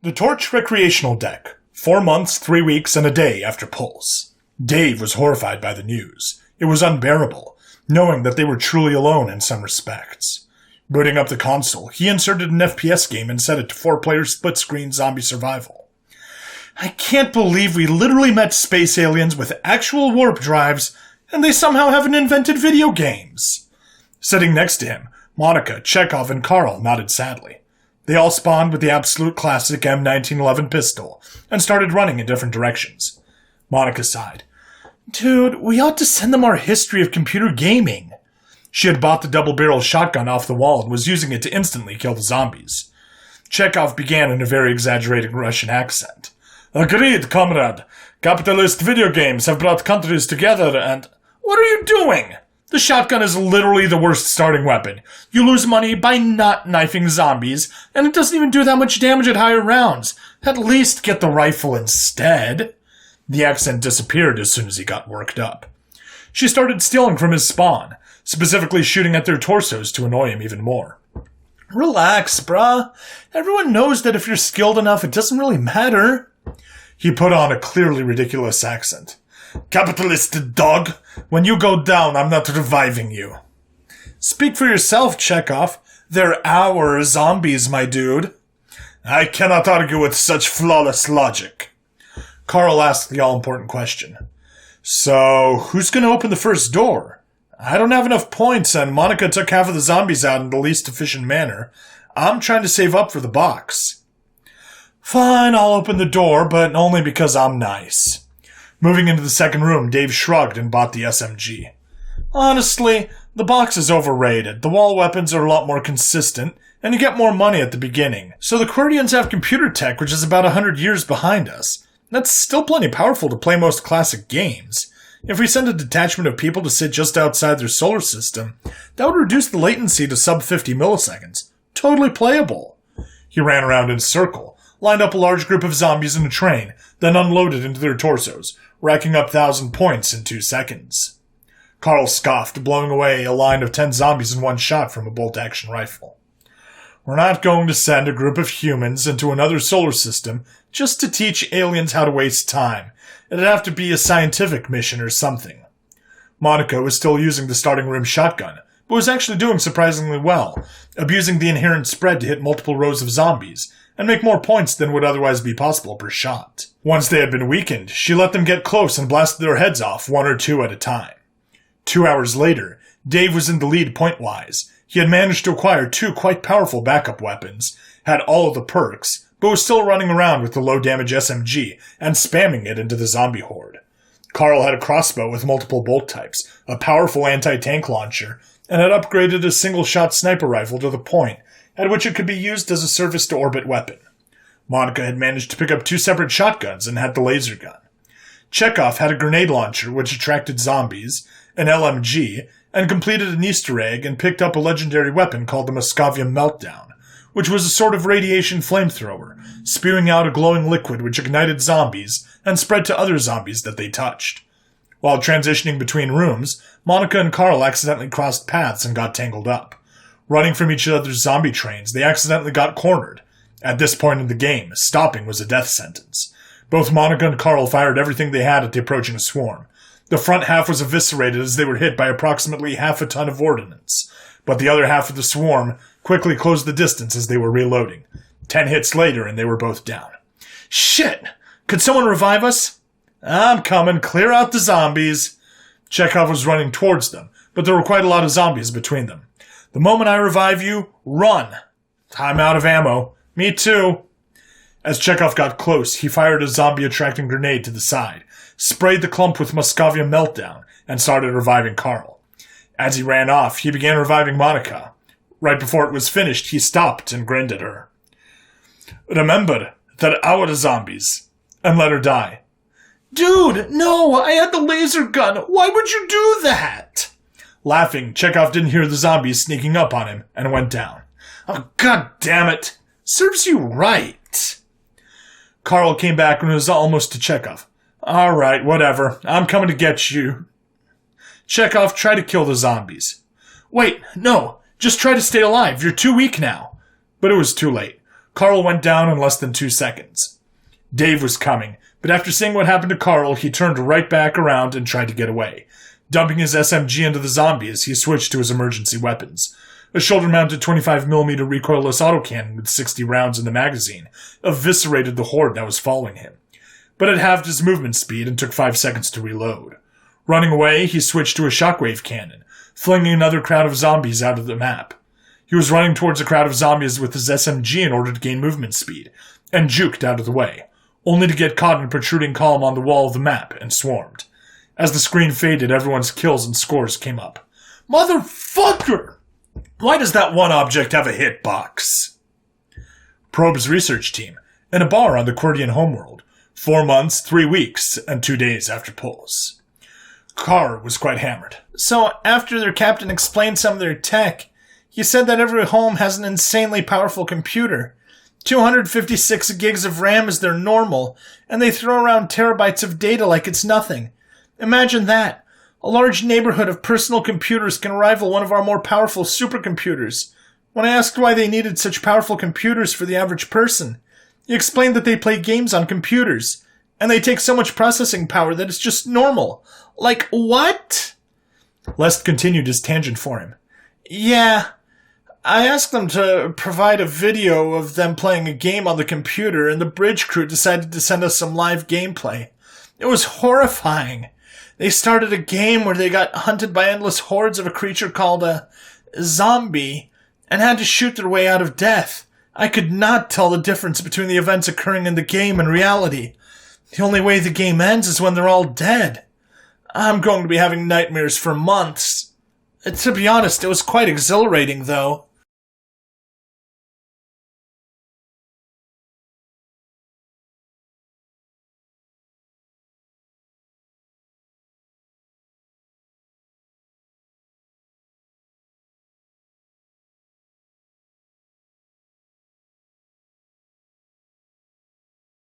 The Torch Recreational Deck. 4 months, 3 weeks, and a day after Pulse. Dave was horrified by the news. It was unbearable, knowing that they were truly alone in some respects. Booting up the console, he inserted an FPS game and set it to 4-player split-screen zombie survival. I can't believe we literally met space aliens with actual warp drives, and they somehow haven't invented video games. Sitting next to him, Monica, Chekhov, and Carl nodded sadly. They all spawned with the absolute classic M1911 pistol and started running in different directions. Monica sighed. Dude, we ought to send them our history of computer gaming. She had bought the double-barrel shotgun off the wall and was using it to instantly kill the zombies. Chekhov began in a very exaggerated Russian accent. Agreed, comrade. Capitalist video games have brought countries together and... What are you doing? The shotgun is literally the worst starting weapon. You lose money by not knifing zombies, and it doesn't even do that much damage at higher rounds. At least get the rifle instead. The accent disappeared as soon as he got worked up. She started stealing from his spawn, specifically shooting at their torsos to annoy him even more. Relax, bruh. Everyone knows that if you're skilled enough, it doesn't really matter. He put on a clearly ridiculous accent. Capitalist dog, when you go down, I'm not reviving you. Speak for yourself, Chekhov. They're our zombies, my dude. I cannot argue with such flawless logic. Carl asked the all-important question. So, who's going to open the first door? I don't have enough points, and Monica took half of the zombies out in the least efficient manner. I'm trying to save up for the box. Fine, I'll open the door, but only because I'm nice. Moving into the second room, Dave shrugged and bought the SMG. Honestly, the box is overrated. The wall weapons are a lot more consistent, and you get more money at the beginning. So the Quiridians have computer tech, which is about 100 years behind us. That's still plenty powerful to play most classic games. If we send a detachment of people to sit just outside their solar system, that would reduce the latency to sub 50 milliseconds. Totally playable. He ran around in a circle, lined up a large group of zombies in a train, then unloaded into their torsos, racking up 1,000 points in 2 seconds. Carl scoffed, blowing away a line of 10 zombies in one shot from a bolt-action rifle. We're not going to send a group of humans into another solar system just to teach aliens how to waste time. It'd have to be a scientific mission or something. Monica was still using the starting room shotgun, but was actually doing surprisingly well, abusing the inherent spread to hit multiple rows of zombies, and make more points than would otherwise be possible per shot. Once they had been weakened, she let them get close and blasted their heads off 1 or 2 at a time. 2 hours later, Dave was in the lead point-wise. He had managed to acquire 2 quite powerful backup weapons, had all of the perks, but was still running around with the low-damage SMG and spamming it into the zombie horde. Carl had a crossbow with multiple bolt types, a powerful anti-tank launcher, and had upgraded a single-shot sniper rifle to the point at which it could be used as a surface-to-orbit weapon. Monica had managed to pick up 2 separate shotguns and had the laser gun. Chekhov had a grenade launcher which attracted zombies, an LMG, and completed an Easter egg and picked up a legendary weapon called the Moscovian Meltdown, which was a sort of radiation flamethrower, spewing out a glowing liquid which ignited zombies and spread to other zombies that they touched. While transitioning between rooms, Monica and Carl accidentally crossed paths and got tangled up. Running from each other's zombie trains, they accidentally got cornered. At this point in the game, stopping was a death sentence. Both Monica and Carl fired everything they had at the approaching swarm. The front half was eviscerated as they were hit by approximately half a ton of ordnance, but the other half of the swarm quickly closed the distance as they were reloading. 10 hits later and they were both down. Shit! Could someone revive us? I'm coming. Clear out the zombies. Chekhov was running towards them, but there were quite a lot of zombies between them. The moment I revive you, run. I'm out of ammo. Me too. As Chekhov got close, he fired a zombie-attracting grenade to the side, sprayed the clump with Moscovian Meltdown, and started reviving Carl. As he ran off, he began reviving Monica. Right before it was finished, he stopped and grinned at her. Remember, they're our zombies. And let her die. Dude, no, I had the laser gun. Why would you do that? Laughing, Chekhov didn't hear the zombies sneaking up on him and went down. Oh, god damn it. Serves you right. Carl came back and was almost to Chekhov. All right, whatever. I'm coming to get you. Chekhov, try to kill the zombies. Wait, no. Just try to stay alive. You're too weak now. But it was too late. Carl went down in less than 2 seconds. Dave was coming, but after seeing what happened to Carl, he turned right back around and tried to get away. Dumping his SMG into the zombies, he switched to his emergency weapons. A shoulder-mounted 25mm recoilless autocannon with 60 rounds in the magazine eviscerated the horde that was following him. But it halved his movement speed and took 5 seconds to reload. Running away, he switched to a shockwave cannon, flinging another crowd of zombies out of the map. He was running towards a crowd of zombies with his SMG in order to gain movement speed, and juked out of the way, only to get caught in a protruding column on the wall of the map and swarmed. As the screen faded, everyone's kills and scores came up. Motherfucker! Why does that one object have a hitbox? Probe's research team, in a bar on the Quirdian homeworld, 4 months, 3 weeks, and 2 days after Pulse. Carr was quite hammered. So, after their captain explained some of their tech, he said that every home has an insanely powerful computer. 256 gigs of RAM is their normal, and they throw around terabytes of data like it's nothing. Imagine that. A large neighborhood of personal computers can rival one of our more powerful supercomputers. When I asked why they needed such powerful computers for the average person, he explained that they play games on computers, and they take so much processing power that it's just normal. Like, what? Lest continued his tangent for him. Yeah. I asked them to provide a video of them playing a game on the computer, and the bridge crew decided to send us some live gameplay. It was horrifying. They started a game where they got hunted by endless hordes of a creature called a zombie and had to shoot their way out of death. I could not tell the difference between the events occurring in the game and reality. The only way the game ends is when they're all dead. I'm going to be having nightmares for months. To be honest, it was quite exhilarating, though.